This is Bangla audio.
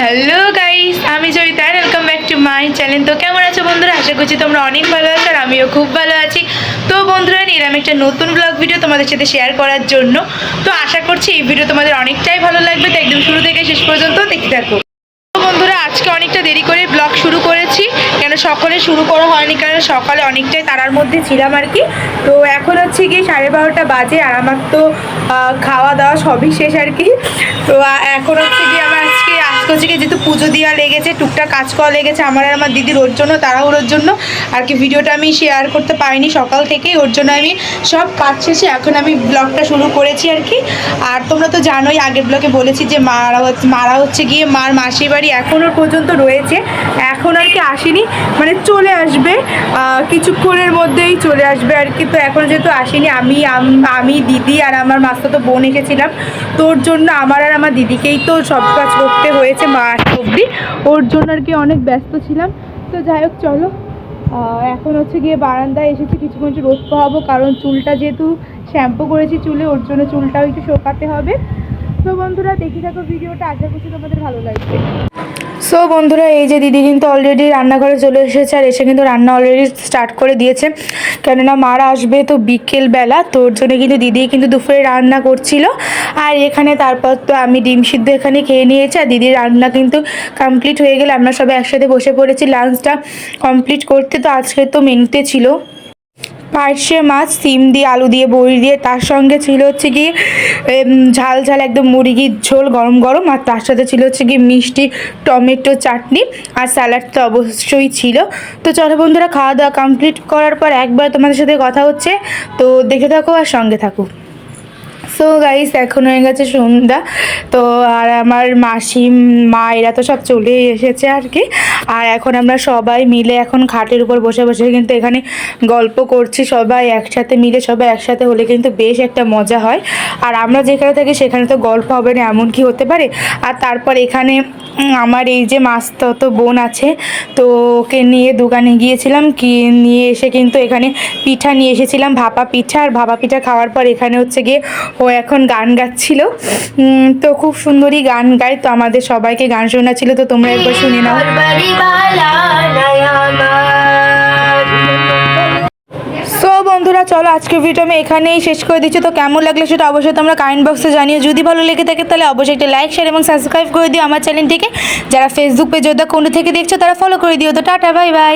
হ্যালো গাইস, আমি Joyita. Welcome back to my channel. তো কেমন আছো বন্ধুরা? আশা করছি তোমরা অনেক ভালো আছো আর আমিও খুব ভালো আছি। তো বন্ধুরা, নিলাম একটা নতুন ব্লগ ভিডিও তোমাদের সাথে শেয়ার করার জন্য। তো আশা করছি এই ভিডিও তোমাদের অনেকটাই ভালো লাগবে, তো একদম শুরু থেকে শেষ পর্যন্ত দেখতে থাকো। তো বন্ধুরা, আজকে অনেকটা দেরি করে ব্লগ শুরু করেছি, কেন সকালে শুরু করা হয়নি, কারণ সকালে অনেকটাই তাড়ার মধ্যে ছিলাম আর কি। তো এখন হচ্ছে গিয়ে 12:30 বাজে আর আমার তো খাওয়া দাওয়া সবই শেষ আর কি। তো এখন হচ্ছে গিয়ে আমার আজকে হচ্ছে গিয়ে যেহেতু পুজো দেওয়া লেগেছে, টুকটাক কাজ করা লেগেছে আমার আর আমার দিদির, ওর জন্য তাড়াহুড়োর জন্য আর কি ভিডিওটা আমি শেয়ার করতে পারিনি সকাল থেকেই। ওর জন্য আমি সব কাজ শেষে এখন আমি ব্লগটা শুরু করেছি আর কি। আর তোমরা তো জানোই, আগের ব্লগে বলেছি যে মারা হচ্ছে গিয়ে মার মাসির বাড়ি এখনও পর্যন্ত রয়েছে, এখন আর কি আসেনি, মানে চলে আসবে কিছুক্ষণের মধ্যেই চলে আসবে আর কি। তো এখন যেহেতু আসেনি, আমি দিদি আর আমার মাস্তুতো বোন এসেছিলাম, তো ওর জন্য আমার আর আমার দিদিকেই তো সব কাজ করতে হয়েছে মা আসতে অবধি, ওর জন্য আর কি অনেক ব্যস্ত ছিলাম। তো যাই হোক, চলো এখন হচ্ছে গিয়ে বারান্দায় এসেছি, কিছুক্ষণ একটু রোদ পাবো, কারণ চুলটা যেহেতু শ্যাম্পু করেছি চুলে, ওর জন্য চুলটাও একটু শোকাতে হবে। তো বন্ধুরা, দেখি থাকো ভিডিওটা, আশা করছি তোমাদের ভালো লাগবে। সো বন্ধুরা, এই যে দিদি কিন্তু অলরেডি রান্নাঘরে চলে এসেছে আর এসে কিন্তু রান্না অলরেডি স্টার্ট করে দিয়েছে, কেননা মারা আসবে তো বিকেলবেলা, তো ওর জন্য কিন্তু দিদি কিন্তু দুপুরে রান্না করছিল। আর এখানে তারপর তো আমি ডিম সিদ্ধ এখানে খেয়ে নিয়েছি, আর দিদির রান্না কিন্তু কমপ্লিট হয়ে গেলে আমরা সবাই একসাথে বসে পড়েছি লাঞ্চটা কমপ্লিট করতে। তো আজকে তো মেনুতে ছিল পার্শে মাছ, সিম দিয়ে, আলু দিয়ে, বড়ি দিয়ে, তার সঙ্গে ছিল হচ্ছে কি ঝাল ঝাল একদম মুরগির ঝোল গরম গরম, আর তার সাথে ছিল হচ্ছে কি মিষ্টি টমেটো চাটনি, আর স্যালাড তো অবশ্যই ছিল। তো চলো বন্ধুরা, খাওয়া দাওয়া কমপ্লিট করার পর একবার তোমাদের সাথে কথা হচ্ছে, তো দেখে থাকো আর সঙ্গে থাকো। সো গাইস, এখন হয়ে গেছে সন্ধ্যা, তো আর আমার মাসি মা এরা তো সব চলে এসেছে আর কি। আর এখন আমরা সবাই মিলে এখন খাটের উপর বসে বসে কিন্তু এখানে গল্প করছি, সবাই একসাথে মিলে, সবাই একসাথে হলে কিন্তু বেশ একটা মজা হয়। আর আমরা যেখানে থাকি সেখানে তো গল্প হবে না এমন কি হতে পারে। আর তারপর এখানে আমার এই যে মাস্তুতো বোন আছে, তো ওকে নিয়ে দোকানে গিয়েছিলাম, কি নিয়ে এসে কিন্তু এখানে পিঠা নিয়ে এসেছিলাম, ভাপা পিঠা। আর ভাপা পিঠা খাওয়ার পর এখানে হচ্ছে গিয়ে ও এখন গান গাচ্ছিল, তো খুব সুন্দরই গান গায়, তো আমাদের সবাইকে গান শোনাচ্ছিল, তো তোমরা একবার শুনে নাও। সো বন্ধুরা, চলো আজকের ভিডিও আমি এখানেই শেষ করে দিচ্ছি। তো কেমন লাগলো সেটা অবশ্যই তোমরা কমেন্ট বক্সে জানিও। যদি ভালো লেগে থাকে তাহলে অবশ্যই একটা লাইক, শেয়ার এবং সাবস্ক্রাইব করে দিও আমার চ্যানেলটিকে। যারা ফেসবুক পেজে কোন থেকে দেখছো তারা ফলো করে দিও। তো টাটা, বাই বাই।